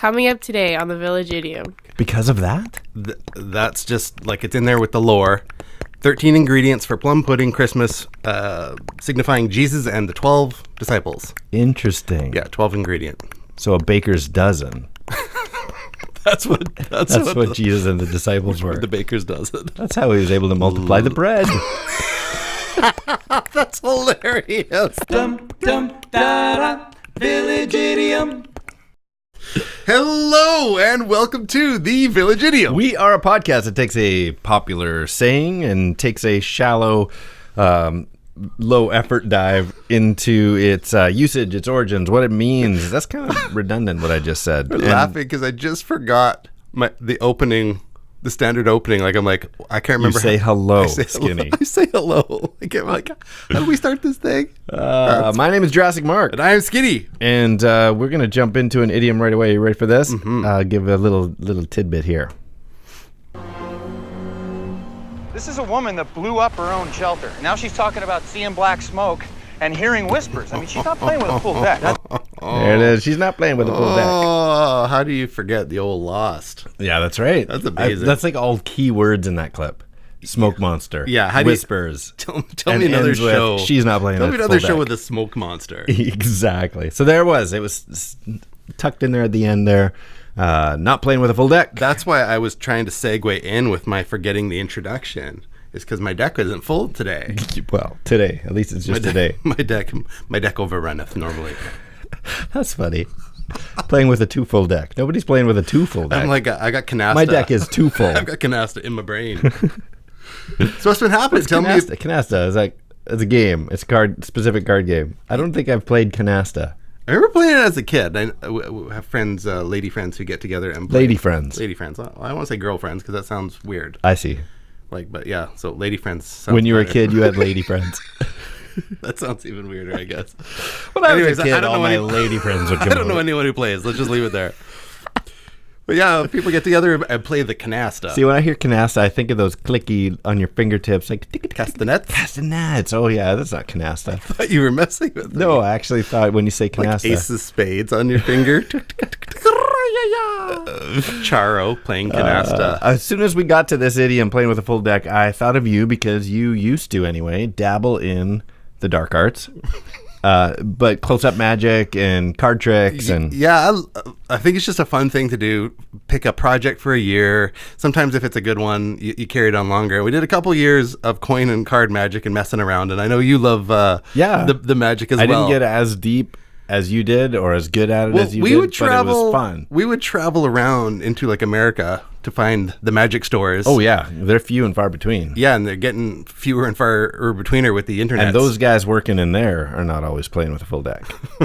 Coming up today on the Village Idiom. Because of that? That's just like it's in there with the lore. 13 ingredients for plum pudding Christmas, signifying Jesus and the 12 disciples. Interesting. Yeah, 12 ingredient. So a baker's dozen. That's what Jesus and the disciples were. The baker's dozen. That's how he was able to multiply the bread. That's hilarious. Dum dum da da, Village Idiom. Hello and welcome to the Village Idiom. We are a podcast that takes a popular saying and takes a shallow, low effort dive into its usage, its origins, what it means. That's kind of redundant what I just said. I'm laughing because I just forgot the opening. The standard opening, I can't remember. You say hello, Skinny. I say hello. How do we start this thing? My name is Jurassic Mark. And I am Skinny. And we're going to jump into an idiom right away. You ready for this? Mm-hmm. Give a little tidbit here. This is a woman that blew up her own shelter. Now she's talking about seeing black smoke and hearing whispers. I mean, she's not playing with a full deck. There it is. She's not playing with a full deck. Oh, how do you forget the old Lost? Yeah, that's right. That's amazing. That's like all key words in that clip. Smoke monster. Yeah. Whispers. Tell me another show. She's not playing. Tell me another show with a smoke monster. Exactly. So there it was. It was tucked in there at the end there. Not playing with a full deck. That's why I was trying to segue in with my forgetting the introduction. It's because my deck isn't full today. Well, today. At least it's just today. My deck overrunneth normally. That's funny. Playing with a too full deck. Nobody's playing with a too full deck. I'm like, I got canasta. My deck is too full. I've got canasta in my brain. So what's been happening? What's canasta? Canasta is like, it's a game. It's a specific card game. I don't think I've played canasta. I remember playing it as a kid. I have friends, lady friends who get together and play. Lady friends. Lady friends. I don't want to say girlfriends because that sounds weird. I see. But yeah, so lady friends. When you were a kid, you had lady friends. That sounds even weirder, I guess. When I was a kid, all my lady friends would come I don't know anyone who plays. Let's just leave it there. But yeah, people get together and play the canasta. See, when I hear canasta, I think of those clicky on your fingertips, like castanets. Castanets. Oh yeah, that's not canasta. I thought you were messing with me. No, I actually thought when you say canasta, like ace of spades on your finger. Charo playing canasta. As soon as we got to this idiom, playing with a full deck, I thought of you because you used to, anyway, dabble in the dark arts. But close-up magic and card tricks and I think it's just a fun thing to do. Pick a project for a year. Sometimes if it's a good one, you carry it on longer. We did a couple years of coin and card magic and messing around, and I know you love the magic as well. I didn't get as deep as you did or as good at it as you did, but it was fun. We would travel around into like America to find the magic stores. Oh yeah, they're few and far between. Yeah, and they're getting fewer and far betweener with the internet. And those guys working in there are not always playing with a full deck.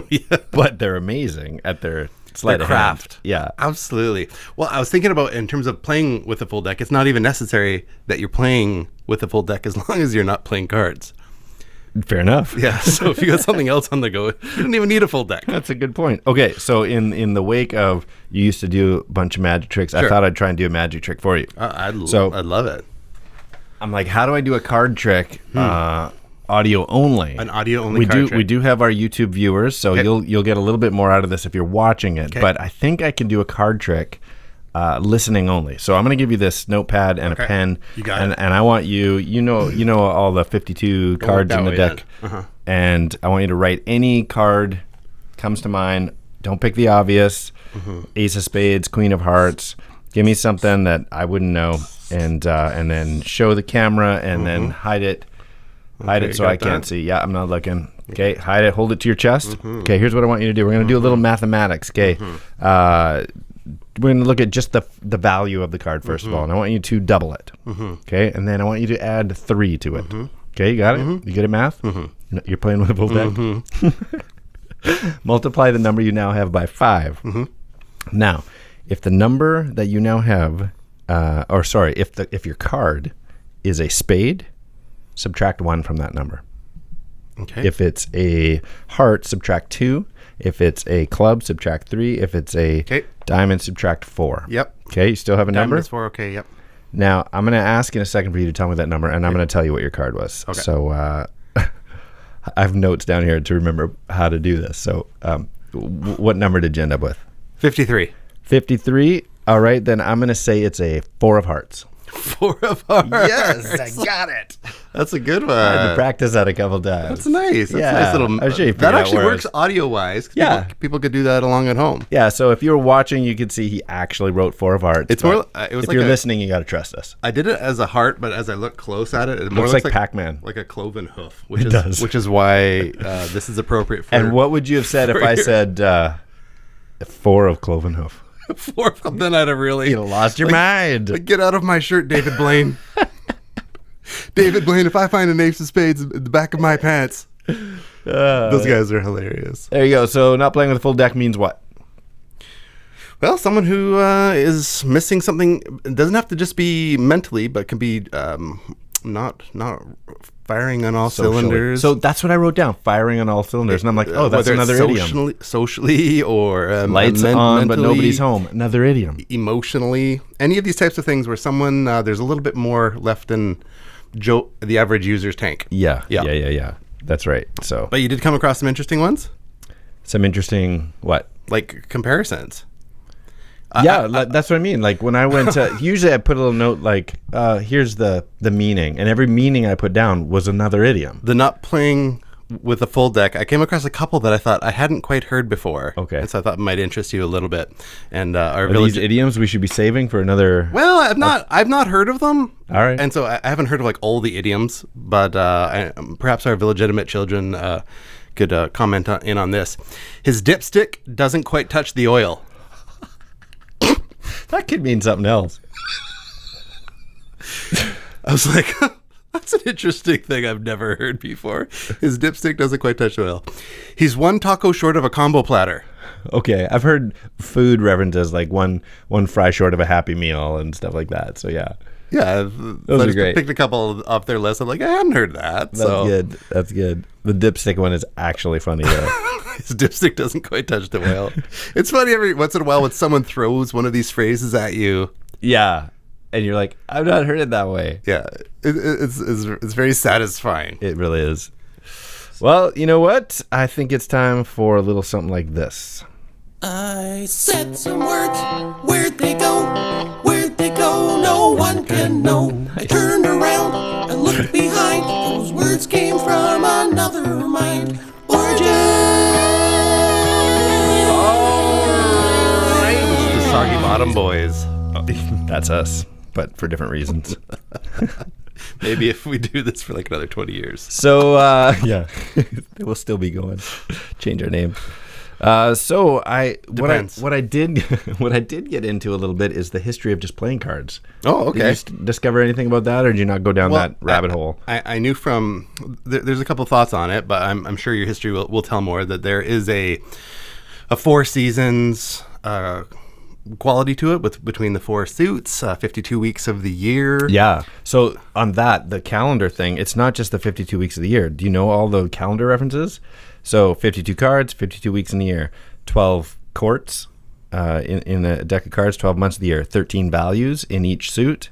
Yeah, but they're amazing at their sleight of craft. Hand. Yeah, absolutely. Well, I was thinking about in terms of playing with a full deck. It's not even necessary that you're playing with a full deck as long as you're not playing cards. Fair enough. Yeah, so if you got something else on the go, you don't even need a full deck. That's a good point. Okay, so in the wake of you used to do a bunch of magic tricks, sure. I thought I'd try and do a magic trick for you. I'd love it. I'm like, how do I do a card trick audio only? An audio only card trick. We do have our YouTube viewers, so okay. you'll get a little bit more out of this if you're watching it. Okay. But I think I can do a card trick listening only. So I'm going to give you this notepad and a pen. You got it. And I want you know all the 52 cards in the deck. And I want you to write any card comes to mind. Don't pick the obvious. Ace of spades, queen of hearts. Give me something that I wouldn't know, and then show the camera and then hide it. Hide it so I can't see. Yeah, I'm not looking. Okay, hide it. Hold it to your chest. Okay, here's what I want you to do. We're going to do a little mathematics. Okay, we're going to look at just the value of the card first of all, and I want you to double it. Okay, and then I want you to add 3 to it. Okay, you got it? You good at math? You're playing with a full deck? Multiply the number you now have by 5. Now, if the number that you now have, if your card is a spade, subtract 1 from that number. Okay. If it's a heart, subtract 2. If it's a club, subtract 3. If it's a diamond, subtract 4. Yep. Okay, you still have a number? Diamond is 4, okay, yep. Now, I'm going to ask in a second for you to tell me that number, and I'm going to tell you what your card was. Okay. So I have notes down here to remember how to do this. So what number did you end up with? 53. 53. All right, then I'm going to say it's a 4 of hearts. 4 of hearts. Yes, I got it. That's a good one. I had to practice that a couple times. That's nice. That's yeah. a nice little. I'm sure you that actually out works audio-wise. Yeah. People could do that along at home. Yeah, so if you were watching, you could see he actually wrote 4 of hearts. It's more. It was if like you're listening, you got to trust us. I did it as a heart, but as I look close at it, it more looks looks like Pac-Man. like a cloven hoof, Which is why this is appropriate for. And what would you have said if I said 4 of cloven hoof? 4 of them? Then I'd have really lost your mind. Like, get out of my shirt, David Blaine. David Blaine, if I find an ace of spades in the back of my pants. Those guys are hilarious. There you go. So not playing with a full deck means what? Well, someone who is missing something. It doesn't have to just be mentally, but can be not firing on all cylinders. So that's what I wrote down, firing on all cylinders. And I'm like, oh, that's another idiom. Socially or lights on, but mentally, nobody's home. Another idiom. Emotionally. Any of these types of things where someone, there's a little bit more left in the average user's tank. Yeah. That's right. So, but you did come across some interesting ones? Some interesting what? Like comparisons. That's what I mean. Like when I went to, usually I put a little note like, here's the meaning. And every meaning I put down was another idiom. The Not Playing with a Full Deck, I came across a couple that I thought I hadn't quite heard before. Okay. And so I thought it might interest you a little bit. And Are these idioms we should be saving for another? Well, I've not heard of them. All right. And so I haven't heard of like all the idioms, but perhaps our Village children could comment in on this. His dipstick doesn't quite touch the oil. That could mean something else. I was like, that's an interesting thing I've never heard before. His dipstick doesn't quite touch the oil. He's 1 taco short of a combo platter. Okay, I've heard food references like one fry short of a Happy Meal and stuff like that. So yeah. Yeah, those are great. Picked a couple off their list. I'm like, I hadn't heard that. That's good. The dipstick one is actually funny though. His dipstick doesn't quite touch the oil. It's funny every once in a while when someone throws one of these phrases at you. Yeah, and you're like, I've not heard it that way. Yeah, it's very satisfying. It really is. Well, you know what? I think it's time for a little something like this. I said some words. Where'd they go? Where'd they go? No one can know. I turned around and looked behind. Those words came from another mind. The Soggy Bottom Boys. That's us, but for different reasons. Maybe if we do this for like another 20 years. So, yeah, they will still be going. Change our name. What I did get into a little bit is the history of just playing cards. Oh, okay. Did you discover anything about that, or did you not go down that rabbit hole? I knew from there's a couple thoughts on it, but I'm sure your history will tell more. That there is a 4 seasons quality to it between the 4 suits, 52 weeks of the year. Yeah. So on that, the calendar thing, it's not just the 52 weeks of the year. Do you know all the calendar references? So 52 cards, 52 weeks in the year, 12 courts in a deck of cards, 12 months of the year, 13 values in each suit.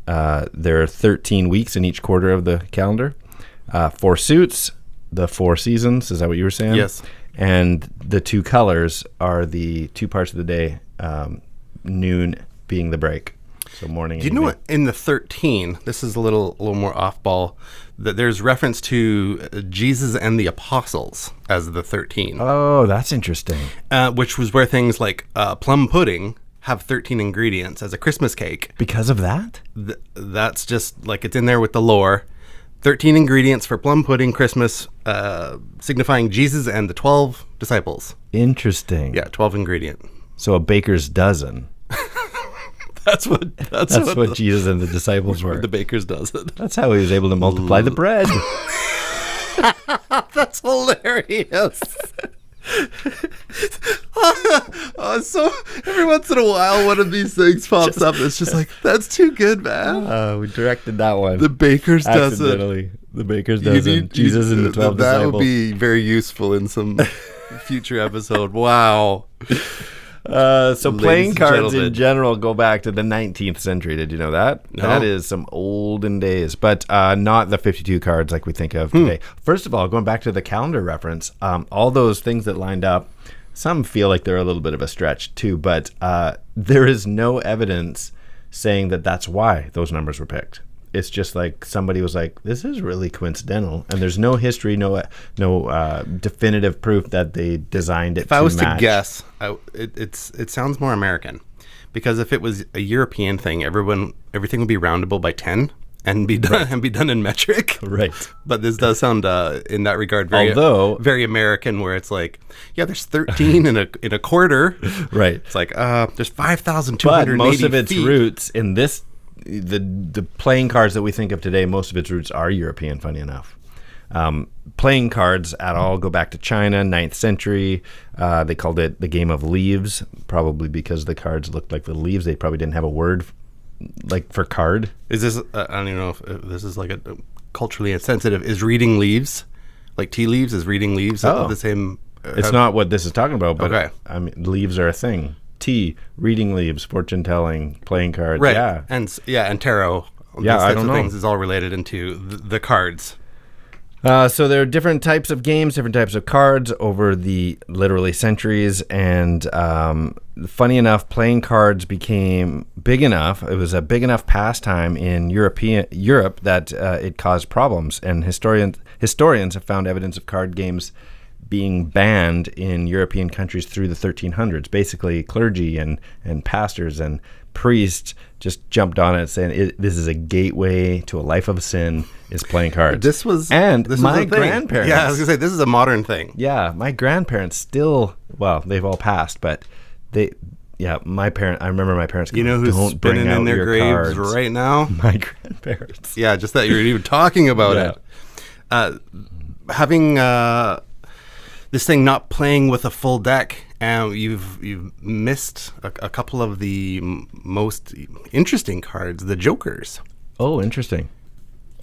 There are 13 weeks in each quarter of the calendar. 4 suits, the 4 seasons. Is that what you were saying? Yes. And the 2 colors are the 2 parts of the day, noon being the break. So morning. Do you know what? In the 13, this is a little more off ball. That there's reference to Jesus and the apostles as the 13. Oh, that's interesting. Which was where things like plum pudding have 13 ingredients as a Christmas cake. Because of that? That's just like it's in there with the lore. 13 ingredients for plum pudding Christmas, signifying Jesus and the 12 disciples. Interesting. Yeah, 12 ingredient. So a baker's dozen. That's what Jesus and the disciples were. The baker's dozen. That's how he was able to multiply the bread. That's hilarious. So every once in a while, one of these things pops up. It's just like, that's too good, man. We directed that one. The baker's dozen. Accidentally. The baker's dozen. Jesus and the 12 disciples. That would be very useful in some future episode. Wow. So playing cards in general go back to the 19th century. Did you know that? No. That is some olden days, but not the 52 cards like we think of today. First of all, going back to the calendar reference, all those things that lined up, Some feel like they're a little bit of a stretch too, but there is no evidence saying that that's why those numbers were picked. It's just like somebody was like, this is really coincidental, and there's no history, no definitive proof that they designed it to match. If I was to guess, it sounds more American, because if it was a European thing, everything would be roundable by 10 and be done in metric. Right. But this does sound in that regard very American, where it's like, yeah, there's 13 in a quarter. Right. It's like there's 5,280 But most of its feet. roots in this. The playing cards that we think of today, most of its roots are European, funny enough. Playing cards at all go back to China, 9th century. They called it the game of leaves, probably because the cards looked like the leaves. They probably didn't have a word like for card. Is this, I don't even know if this is like a culturally insensitive, is reading leaves, like tea leaves, is reading leaves the same? It's not what this is talking about, but okay. I mean, leaves are a thing. Tea, reading leaves, fortune telling, playing cards. Right. Yeah. And tarot. Yeah, those I types don't of know. things is all related into the cards. So there are different types of games, different types of cards over the literally centuries. And funny enough, playing cards became big enough. It was a big enough pastime in Europe that it caused problems. And historians have found evidence of card games being banned in European countries through the 1300s. Basically, clergy and pastors and priests just jumped on it, saying this is a gateway to a life of sin, is playing cards. This was my a thing. grandparents. Yeah, I was gonna say this is a modern thing. Yeah, my grandparents still. Well, they've all passed, but they. Yeah, I remember my parents. You know who's Don't bring spinning out in their your graves cards. right now? My grandparents. Yeah, just that you're even talking about it. Having this thing not playing with a full deck, and you've missed a couple of the most interesting cards, the Jokers. Oh, interesting.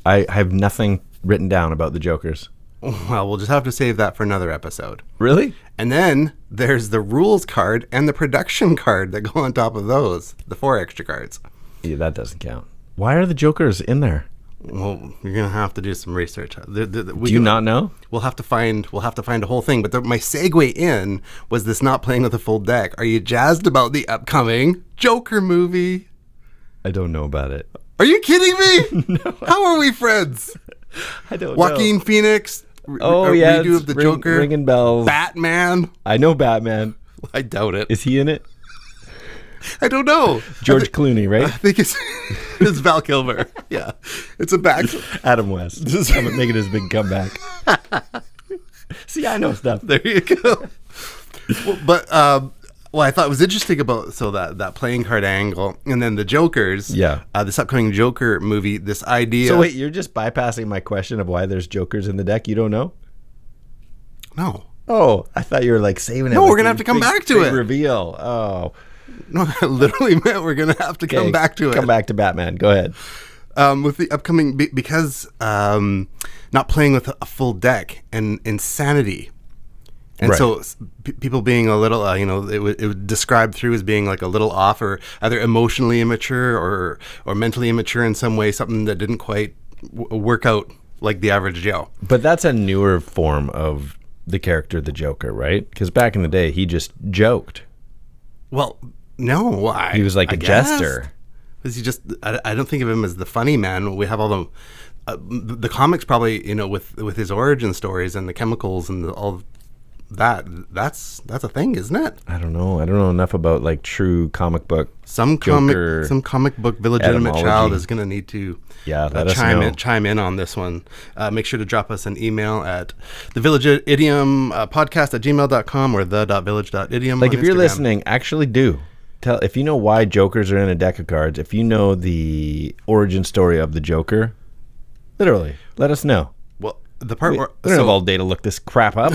I have nothing written down about the Jokers. Well, we'll just have to save that for another episode. Really? And then there's the rules card and the production card that go on top of those, the 4 extra cards. Yeah, that doesn't count. Why are the Jokers in there? Well, you're gonna have to do some research. Do you not know? We'll have to find a whole thing. But my segue in was this not playing with a full deck. Are you jazzed about the upcoming Joker movie? I don't know about it. Are you kidding me? No. How are we friends? I don't know. Joaquin Phoenix. Redo of the Joker. Ringing bells. Batman. I know Batman. I doubt it. Is he in it? I don't know. George Clooney, right? I think it's Val Kilmer. Yeah, it's a back. Adam West. Making his big comeback. See, I know stuff. There you go. But I thought it was interesting about that playing card angle, and then the Jokers. Yeah. This upcoming Joker movie. This idea. So wait, you're just bypassing my question of why there's Jokers in the deck. You don't know? No. Oh, I thought you were like saving it. No, we're gonna have to come back to it. Reveal. Oh. No, I literally meant we're gonna have to come back to it. Come back to Batman. Go ahead. With the upcoming, because not playing with a full deck and insanity. And right. So people being a little, it would describe through as being like a little off, or either emotionally immature or mentally immature in some way, something that didn't quite work out like the average Joe. But that's a newer form of the character, the Joker, right? Because back in the day, he just joked. Well, no. He was like a jester. Because I don't think of him as the funny man. We have all the comics probably, with his origin stories and the chemicals and all that's a thing, isn't it? I don't know enough about like true comic book. Some comic book illegitimate child is going to need to chime in on this one. Make sure to drop us an email at thevillageidiompodcast at gmail.com or the.village.idiom. Like if you're listening, actually do tell if you know why Jokers are in a deck of cards. If you know the origin story of the Joker, literally let us know. Well, the part where we don't have all day to look this crap up.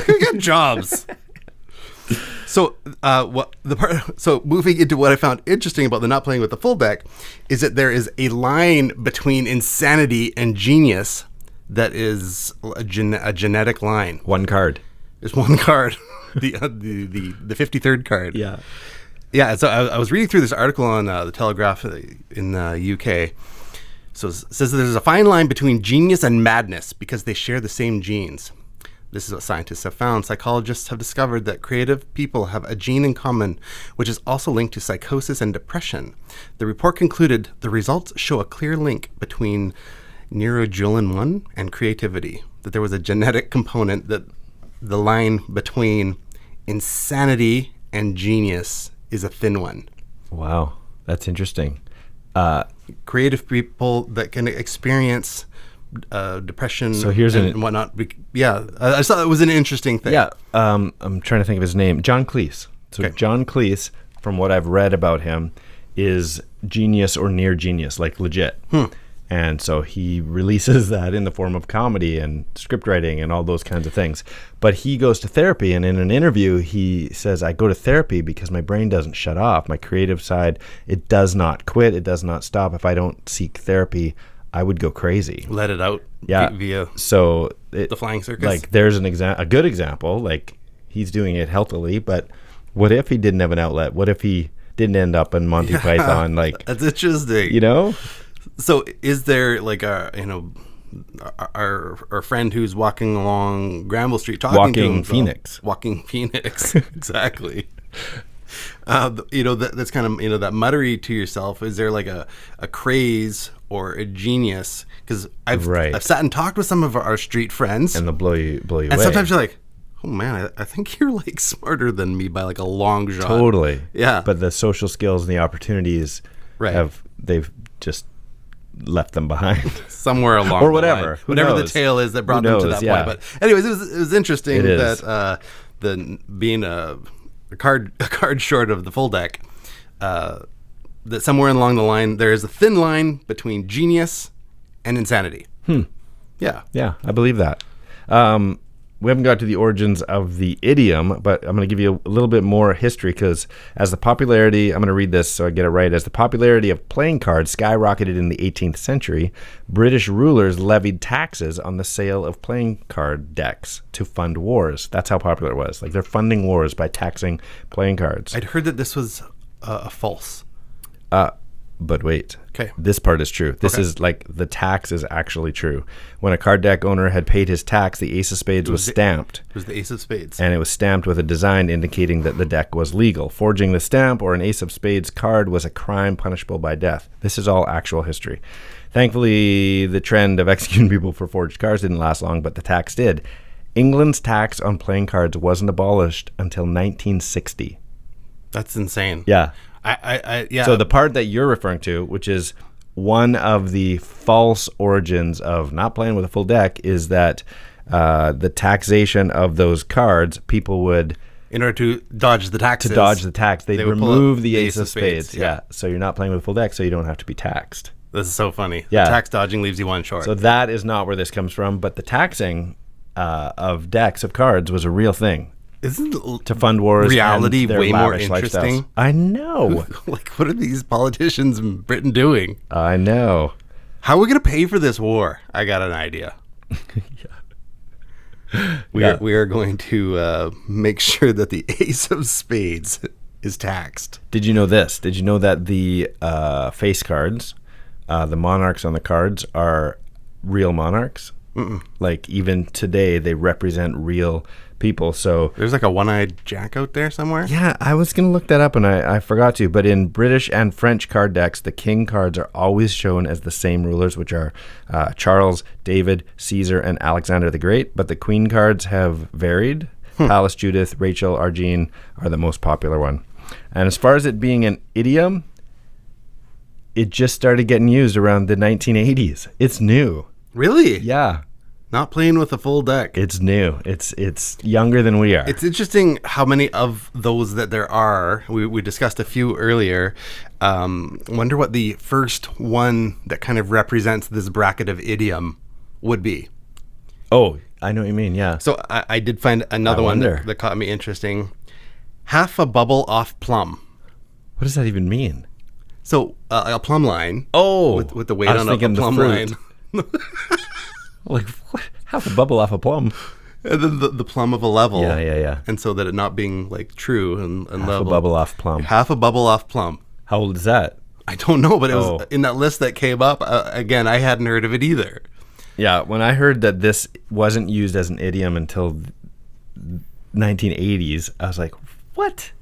Get jobs. So moving into what I found interesting about the not playing with the full deck is that there is a line between insanity and genius that is a genetic line. One card. There's one card, the 53rd card. Yeah. Yeah. So I was reading through this article on the Telegraph in the UK. So it says there's a fine line between genius and madness because they share the same genes. This is what scientists have found. Psychologists have discovered that creative people have a gene in common, which is also linked to psychosis and depression. The report concluded the results show a clear link between neurojulian 1 and creativity, that there was a genetic component, that the line between insanity and genius is a thin one. Wow, that's interesting. Creative people that can experience depression and whatnot. I thought it was an interesting thing. Yeah, I'm trying to think of his name. John Cleese. So okay. John Cleese, from what I've read about him, is genius or near genius, like legit. And so he releases that in the form of comedy and script writing and all those kinds of things. But he goes to therapy, and in an interview, he says, I go to therapy because my brain doesn't shut off. My creative side, it does not quit. It does not stop. If I don't seek therapy, I would go crazy. Let it out via the flying circus. Like there's a good example. Like he's doing it healthily, but what if he didn't have an outlet? What if he didn't end up in Monty Python? Like that's interesting. You know? So is there like our friend who's walking along Granville Street Walking Phoenix, exactly. That's kind of that muttery to yourself. Is there like a craze or a genius? Because I've sat and talked with some of our street friends, and they'll blow you away. And sometimes you're like, oh man, I think you're like smarter than me by like a long shot. Totally. Yeah. But the social skills and the opportunities they've just left them behind somewhere along or whatever the line. The tale is that brought them to that point. But anyways, it was interesting that being a card short of the full deck, that somewhere along the line there is a thin line between genius and insanity. Yeah, I believe that. We haven't got to the origins of the idiom, but I'm going to give you a little bit more history because as the popularity, I'm going to read this so I get it right, as the popularity of playing cards skyrocketed in the 18th century, British rulers levied taxes on the sale of playing card decks to fund wars. That's how popular it was. Like they're funding wars by taxing playing cards. I'd heard that this was false. But wait. Okay. This part is true. This is like the tax is actually true. When a card deck owner had paid his tax, the ace of spades was stamped. It was the ace of spades. And it was stamped with a design indicating that the deck was legal. Forging the stamp or an ace of spades card was a crime punishable by death. This is all actual history. Thankfully, the trend of executing people for forged cards didn't last long, but the tax did. England's tax on playing cards wasn't abolished until 1960. That's insane. Yeah. Yeah. So the part that you're referring to, which is one of the false origins of Not Playing with a Full Deck, is that the taxation of those cards, people would, in order to dodge the taxes, they'd remove the ace of spades. Yeah. So you're not playing with a full deck, so you don't have to be taxed. This is so funny. Yeah. The tax dodging leaves you one short. So that is not where this comes from, but the taxing of decks of cards was a real thing. Isn't to fund wars reality way more Lifestyles. interesting? I know. Like, what are these politicians in Britain doing? I know. How are we going to pay for this war? I got an idea. We are going to make sure that the ace of spades is taxed. Did you know this? Did you know that the face cards, the monarchs on the cards, are real monarchs? Like even today, they represent real people. So there's like a one-eyed Jack out there somewhere. Yeah, I was gonna look that up and I forgot to. But in British and French card decks, the king cards are always shown as the same rulers, which are Charles, David, Caesar, and Alexander the Great. But the queen cards have varied. Pallas Judith, Rachel, Argene are the most popular one. And as far as it being an idiom, it just started getting used around the 1980s. It's new. Really? Yeah. Not playing with a full deck. It's new. It's younger than we are. It's interesting how many of those that there are. We discussed a few earlier. Wonder what the first one that kind of represents this bracket of idiom would be. Oh, I know what you mean, yeah. So I did find another one that caught me interesting. Half a bubble off plum. What does that even mean? So a plumb line. Oh. With the weight on a plumb line. Like, what? Half a bubble off a plum. And then the plum of a level. Yeah. And so that it not being like true and half level. A bubble off plum. Half a bubble off plum. How old is that? I don't know, but it was in that list that came up. Again, I hadn't heard of it either. Yeah, when I heard that this wasn't used as an idiom until 1980s, I was like, what?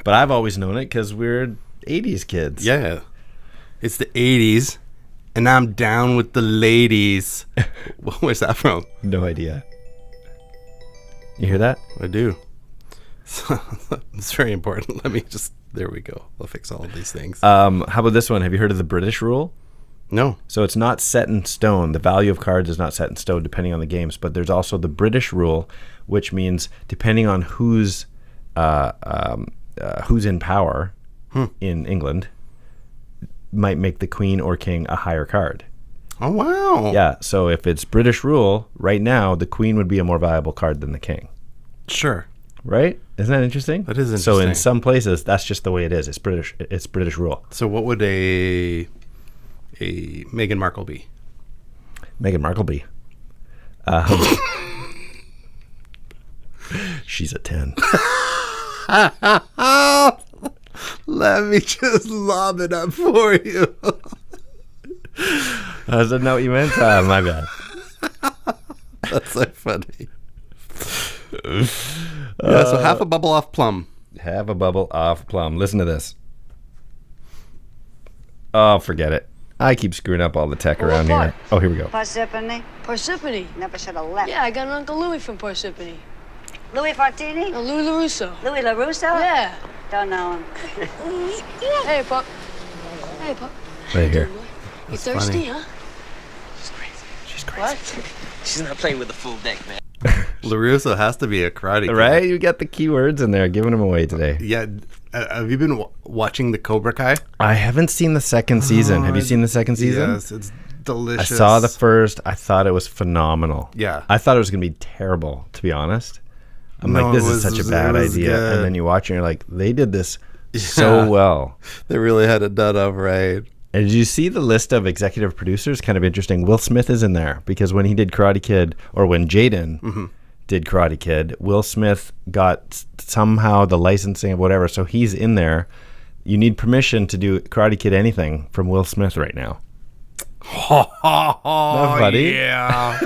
But I've always known it because we're 80s kids. Yeah. It's the 80s, and I'm down with the ladies. Where's that from? No idea. You hear that? I do. So, it's very important. There we go. I'll fix all of these things. How about this one? Have you heard of the British rule? No. So it's not set in stone. The value of cards is not set in stone depending on the games, but there's also the British rule, which means depending on who's in power in England, might make the queen or king a higher card. Oh, wow. Yeah, so if it's British rule, right now, the queen would be a more valuable card than the king. Sure. Right? Isn't that interesting? That is interesting. So in some places, that's just the way it is. It's British rule. So what would a Meghan Markle be? Meghan Markle be? She's a 10. Let me just lob it up for you. I didn't know what you meant. My bad. That's so funny. Yeah, so half a bubble off plum. Have a bubble off plum. Listen to this. Oh, forget it. I keep screwing up all the tech around here. Oh, here we go. Parsippany? Parsippany. Never should have left. Yeah, I got an Uncle Louis from Parsippany. Louis Fartini? No, Louis LaRusso. Louis LaRusso? Yeah. Don't know him. Hey, Pup. Hey, Pup. Right here. You thirsty, huh? She's crazy. What? She's not playing with the full deck, man. LaRusso has to be a karate kid. Right? You got the keywords in there, giving them away today. Yeah. Have you been watching the Cobra Kai? I haven't seen the second season. Have you seen the second season? Yes, it's delicious. I saw the first. I thought it was phenomenal. Yeah. I thought it was going to be terrible, to be honest. I'm No, like, this it is was- such a bad it was idea. good. And then you watch and you're like, they did this Yeah. so well. They really had it done up right. And did you see the list of executive producers? Kind of interesting. Will Smith is in there because when he did Karate Kid, or when Jaden did Karate Kid, Will Smith got somehow the licensing of whatever. So he's in there. You need permission to do Karate Kid anything from Will Smith right now. Oh, funny? yeah.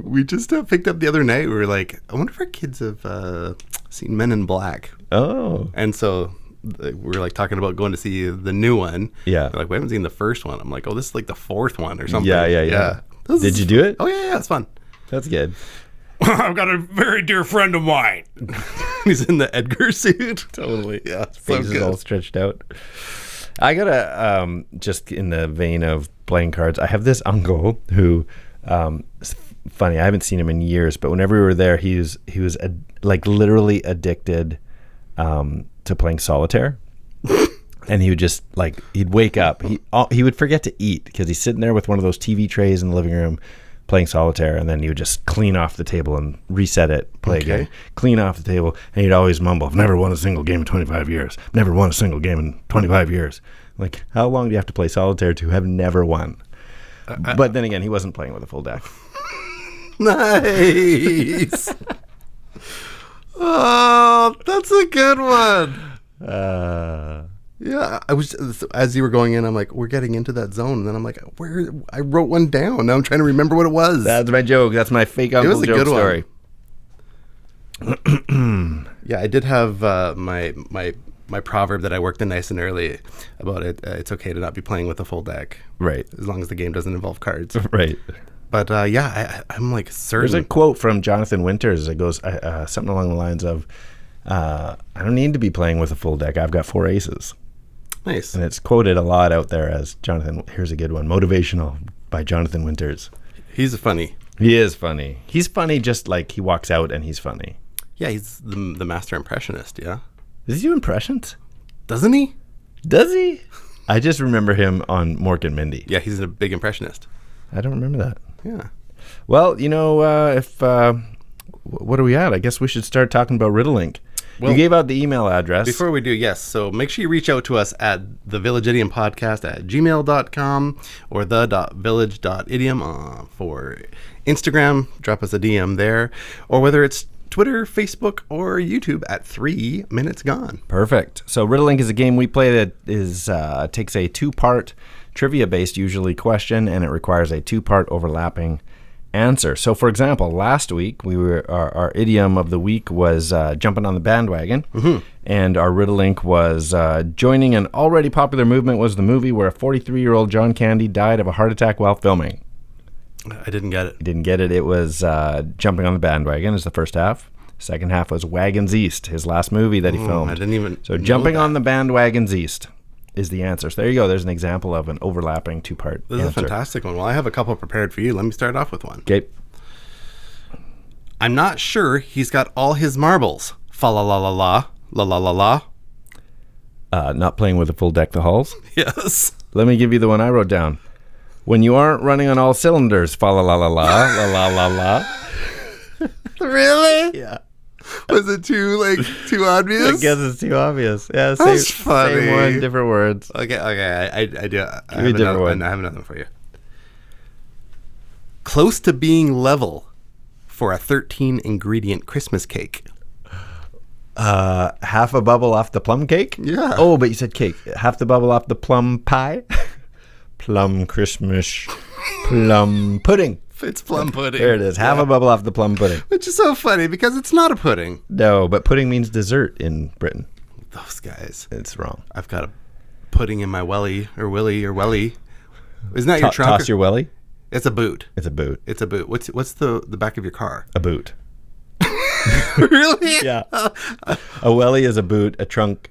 We just picked up the other night. We were like, I wonder if our kids have seen Men in Black. Oh. And so we were like talking about going to see the new one. Yeah. They're like, we haven't seen the first one. I'm like, oh, this is like the fourth one or something. Yeah. This Did is- you do it? Oh, yeah, it's fun. That's good. I've got a very dear friend of mine. He's in the Edgar suit. Totally. Yeah. So Face is good. all stretched out. I gotta just in the vein of playing cards. I have this uncle who, it's funny. I haven't seen him in years, but whenever we were there, he was like literally addicted to playing solitaire. And he would just like he'd wake up. He would forget to eat because he's sitting there with one of those TV trays in the living room, playing solitaire, and then he would just clean off the table and reset it, play again, clean off the table, and he'd always mumble, "I've never won a single game in 25 years. Never won a single game in 25 years." Like, how long do you have to play solitaire to have never won? But then again, he wasn't playing with a full deck. Nice. Oh, that's a good one. Yeah, I was as you were going in. I'm like, we're getting into that zone, and then I'm like, where? I wrote one down. Now I'm trying to remember what it was. That's my joke. That's my fake uncle was a joke good one. story. Yeah, I did have my proverb that I worked in nice and early about it. It's okay to not be playing with a full deck, Right. as long as the game doesn't involve cards. Right. But yeah, I'm like certain. There's a quote from Jonathan Winters that goes something along the lines of, I don't need to be playing with a full deck. I've got 4 aces. Nice. And it's quoted a lot out there as Jonathan. Here's a good one. Motivational by Jonathan Winters. He's funny. He is funny. He's funny just like he walks out and he's funny. Yeah, he's the master impressionist. Yeah, Does he do impressions? doesn't he? Does he? I just remember him on Mork and Mindy. Yeah, he's a big impressionist. I don't remember that. Yeah. Well, what are we at? I guess we should start talking about Riddlelink. Well, you gave out the email address. Before we do, yes. So make sure you reach out to us at thevillageidiompodcast@gmail.com or the.village.idiom for Instagram. Drop us a DM there. Or whether it's Twitter, Facebook, or YouTube at 3 Minutes Gone. Perfect. So Riddlelink is a game we play that is takes a 2-part trivia-based, usually question, and it requires a two-part overlapping answer. So, for example, last week our idiom of the week was jumping on the bandwagon, and our riddle link was joining an already popular movement was the movie where a 43-year-old John Candy died of a heart attack while filming. I didn't get it. You didn't get it. It was jumping on the bandwagon is the first half. Second half was Wagons East, his last movie that he filmed. I didn't even So jumping on the bandwagons east is the answer. So there you go. There's an example of an overlapping two-part This is a fantastic one. Well, I have a couple prepared for you. Let me start off with one. Okay. I'm not sure he's got all his marbles. Fa la la la la la la la la. Not playing with a full deck the halls. Yes. Let me give you the one I wrote down. When you aren't running on all cylinders, fa la la la la la la la la. Really? Yeah. Was it too obvious? I guess it's too obvious. Yeah, That's funny. Same one, different words. Okay. I do. I me a different one. I have another one for you. Close to being level for a 13-ingredient Christmas cake. Half a bubble off the plum cake? Yeah. Oh, but you said cake. Half the bubble off the plum pie? Plum Christmas. Plum pudding. It's plum pudding. There it is. Half a bubble off the plum pudding. Which is so funny because it's not a pudding. No, but pudding means dessert in Britain. Those guys. It's wrong. I've got a pudding in my welly or willy or welly. Isn't that your trunk? Toss your welly? It's a boot. It's a boot. It's a boot. What's the back of your car? A boot. Really? Yeah. A welly is a boot. A trunk.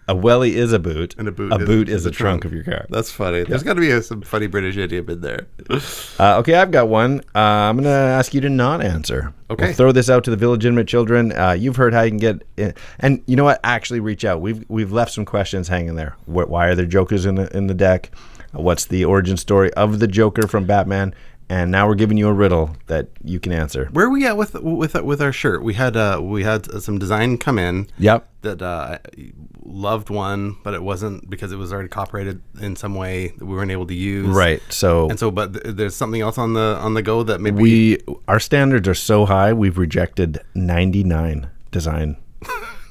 A welly is a boot. And a boot is a trunk of your car. That's funny. There's got to be some funny British idiom in there. Okay, I've got one. I'm going to ask you to not answer. Okay. We'll throw this out to the Village Idiom children. You've heard how you can get in. And you know what? Actually, reach out. We've left some questions hanging there. Why are there jokers in the deck? What's the origin story of the Joker from Batman? And now we're giving you a riddle that you can answer. Where are we at with our shirt? We had some design come in. Yep. That loved one, but it wasn't because it was already copyrighted in some way that we weren't able to use. Right. But there's something else on the go that maybe our standards are so high. We've rejected 99 design.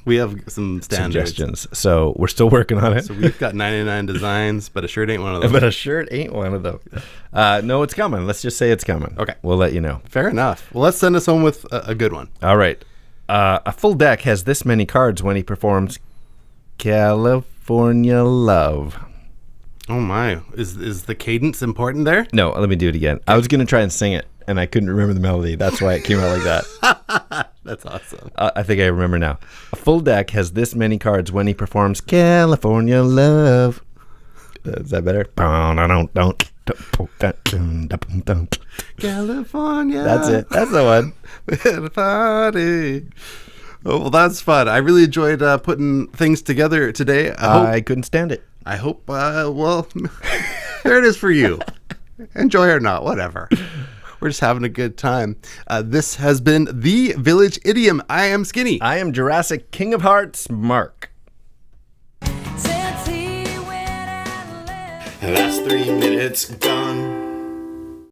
We have some standards. Suggestions. So we're still working on it. So we've got 99 designs, but a shirt ain't one of those. But a shirt ain't one of those. No, it's coming. Let's just say it's coming. Okay. We'll let you know. Fair enough. Well, let's send us home with a good one. All right. A full deck has this many cards when he performs California Love. Oh my. Is the cadence important there? No, let me do it again. I was going to try and sing it, and I couldn't remember the melody. That's why it came out like that. That's awesome. I think I remember now. A full deck has this many cards when he performs California Love. Is that better? California. That's it. That's the one. Party. Oh, well, that's fun. I really enjoyed putting things together today. I couldn't stand it. I hope, well, there it is for you. Enjoy or not, whatever. We're just having a good time. This has been The Village Idiom. I am Skinny. I am Jurassic King of Hearts, Mark. That's 3 minutes gone.